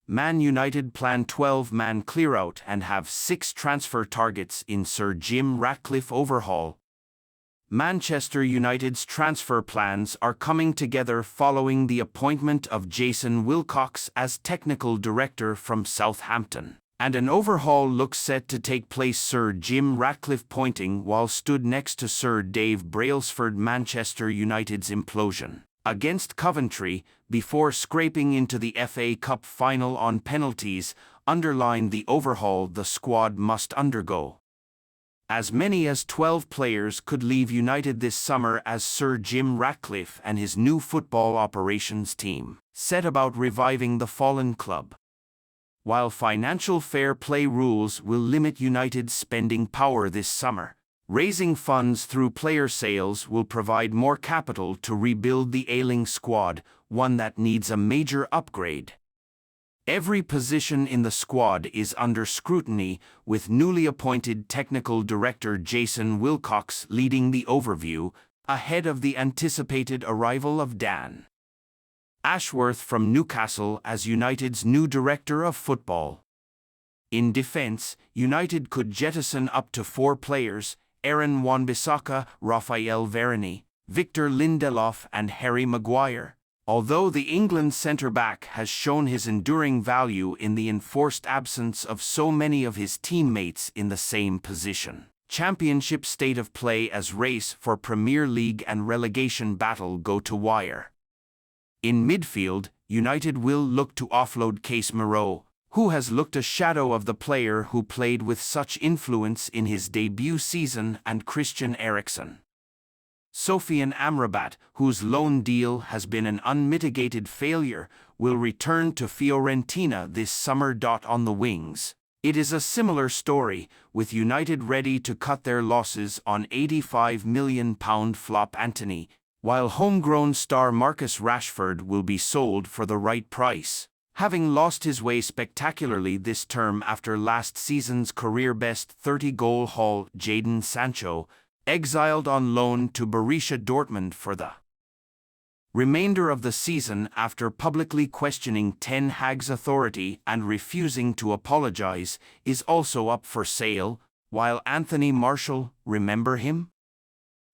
Man United plan 12-man clear-out and have 6 transfer targets in Sir Jim Ratcliffe overhaul. Manchester United's transfer plans are coming together following the appointment of Jason Wilcox as technical director from Southampton, and an overhaul looks set to take place. Sir Jim Ratcliffe pointing while stood next to Sir Dave Brailsford. Manchester United's implosion against Coventry before scraping into the FA Cup final on penalties underlined the overhaul the squad must undergo. As many as 12 players could leave United this summer as Sir Jim Ratcliffe and his new football operations team set about reviving the fallen club. While financial fair play rules will limit United's spending power this summer, raising funds through player sales will provide more capital to rebuild the ailing squad, one that needs a major upgrade. Every position in the squad is under scrutiny, with newly appointed technical director Jason Wilcox leading the overview, ahead of the anticipated arrival of Dan Ashworth from Newcastle as United's new director of football. In defense, United could jettison up to 4 players: Aaron Wan-Bissaka, Raphael Varane, Victor Lindelof and Harry Maguire. Although the England centre-back has shown his enduring value in the enforced absence of so many of his teammates in the same position. Championship state of play as race for Premier League and relegation battle go to wire. In midfield, United will look to offload Casemiro, who has looked a shadow of the player who played with such influence in his debut season, and Christian Eriksen. Sofian Amrabat, whose loan deal has been an unmitigated failure, will return to Fiorentina this summer. On the wings, it is a similar story, with United ready to cut their losses on £85 million flop Antony, while homegrown star Marcus Rashford will be sold for the right price, having lost his way spectacularly this term after last season's career-best 30-goal haul. Jadon Sancho, exiled on loan to Borussia Dortmund for the remainder of the season after publicly questioning Ten Hag's authority and refusing to apologize, is also up for sale, while Anthony Martial, remember him,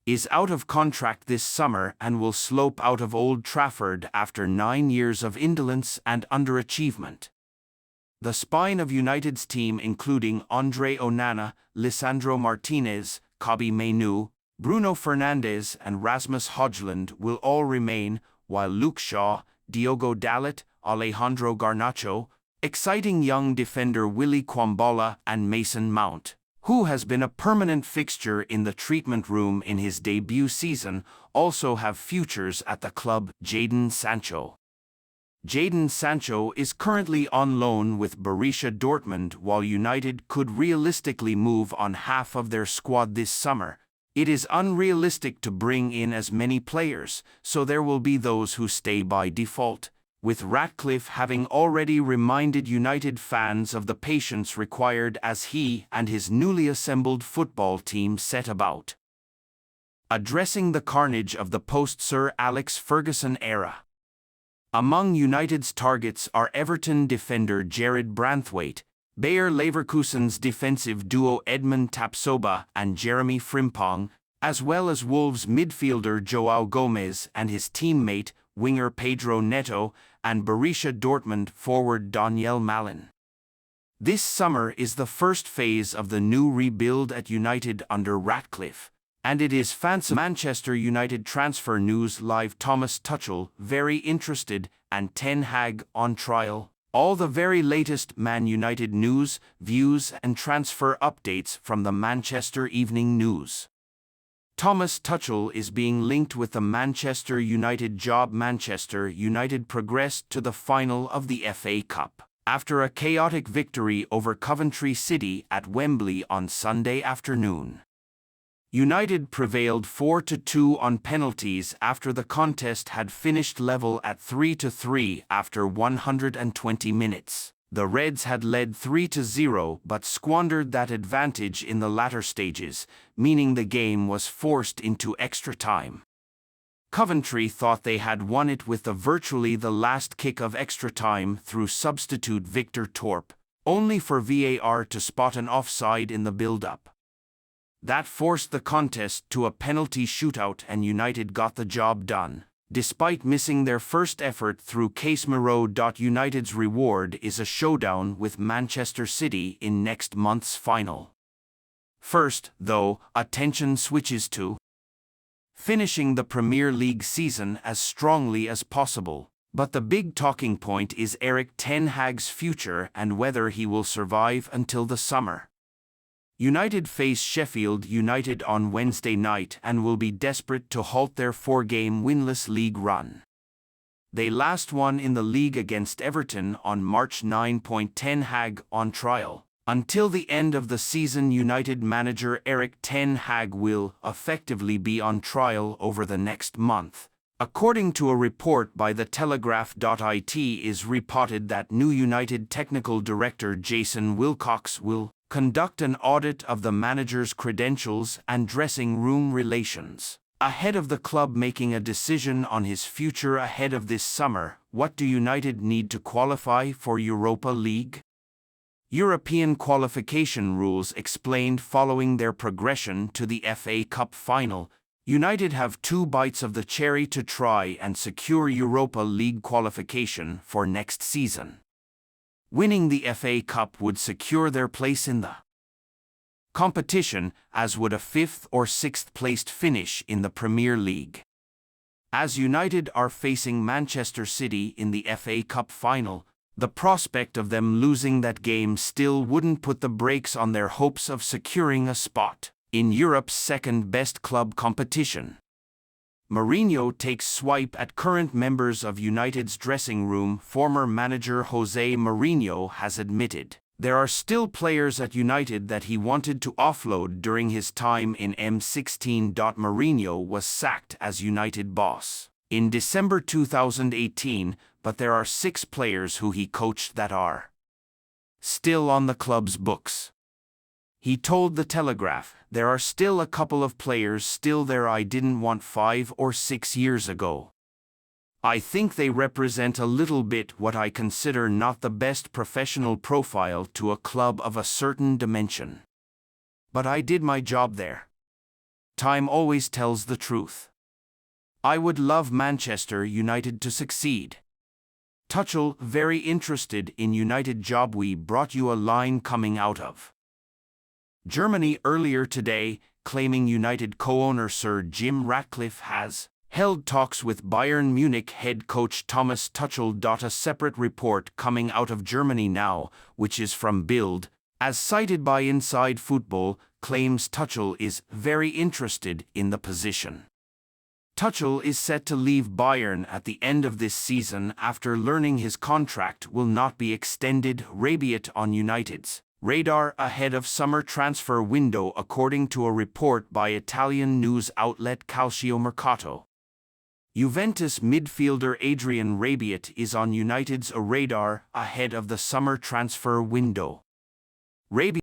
is out of contract this summer and will slope out of Old Trafford after 9 years of indolence and underachievement. The spine of United's team, including Andre Onana, Lisandro Martinez, Kobbie Mainoo, Bruno Fernandes and Rasmus Højlund will all remain, while Luke Shaw, Diogo Dalot, Alejandro Garnacho, exciting young defender Willy Kwambala and Mason Mount, who has been a permanent fixture in the treatment room in his debut season, also have futures at the club. Jadon Sancho is currently on loan with Borussia Dortmund. While United could realistically move on half of their squad this summer, it is unrealistic to bring in as many players, so there will be those who stay by default, with Ratcliffe having already reminded United fans of the patience required as he and his newly assembled football team set about addressing the carnage of the post-Sir Alex Ferguson era. Among United's targets are Everton defender Jared Branthwaite, Bayer Leverkusen's defensive duo Edmund Tapsoba and Jeremy Frimpong, as well as Wolves midfielder João Gomez and his teammate, winger Pedro Neto, and Borussia Dortmund forward Daniel Malin. This summer is the first phase of the new rebuild at United under Ratcliffe, and it is fancy. Manchester United Transfer News Live. Thomas Tuchel very interested and Ten Hag on trial. All the very latest Man United news, views and transfer updates from the Manchester Evening News. Thomas Tuchel is being linked with the Manchester United job. Manchester United progressed to the final of the FA Cup after a chaotic victory over Coventry City at Wembley on Sunday afternoon. United prevailed 4-2 on penalties after the contest had finished level at 3-3 after 120 minutes. The Reds had led 3-0 but squandered that advantage in the latter stages, meaning the game was forced into extra time. Coventry thought they had won it with virtually the last kick of extra time through substitute Victor Torp, only for VAR to spot an offside in the build-up. That forced the contest to a penalty shootout and United got the job done, despite missing their first effort through Casemiro. United's reward is a showdown with Manchester City in next month's final. First, though, attention switches to finishing the Premier League season as strongly as possible. But the big talking point is Erik ten Hag's future and whether he will survive until the summer. United face Sheffield United on Wednesday night and will be desperate to halt their 4-game winless league run. They last won in the league against Everton on March 9. Ten Hag on trial. Until the end of the season, United manager Erik ten Hag will effectively be on trial over the next month. According to a report by The Telegraph. It is reported that new United technical director Jason Wilcox will conduct an audit of the manager's credentials and dressing room relations. Ahead of the club making a decision on his future ahead of this summer, what do United need to qualify for Europa League? European qualification rules explained following their progression to the FA Cup final. United have 2 bites of the cherry to try and secure Europa League qualification for next season. Winning the FA Cup would secure their place in the competition, as would a 5th or 6th placed finish in the Premier League. As United are facing Manchester City in the FA Cup final, the prospect of them losing that game still wouldn't put the brakes on their hopes of securing a spot in Europe's second-best club competition. Mourinho takes swipe at current members of United's dressing room. Former manager Jose Mourinho has admitted there are still players at United that he wanted to offload during his time in M16. Mourinho was sacked as United boss in December 2018, but there are 6 players who he coached that are still on the club's books. He told The Telegraph, "There are still a couple of players still there I didn't want 5 or 6 years ago. I think they represent a little bit what I consider not the best professional profile to a club of a certain dimension. But I did my job there. Time always tells the truth. I would love Manchester United to succeed." Tuchel, very interested in United job. We brought you a line coming out of Germany earlier today, claiming United co-owner Sir Jim Ratcliffe has held talks with Bayern Munich head coach Thomas Tuchel. A separate report coming out of Germany now, which is from Bild, as cited by Inside Football, claims Tuchel is very interested in the position. Tuchel is set to leave Bayern at the end of this season after learning his contract will not be extended. Rabiot on United's radar ahead of summer transfer window, according to a report by Italian news outlet Calciomercato. Juventus midfielder Adrian Rabiot is on United's radar ahead of the summer transfer window. Rabiot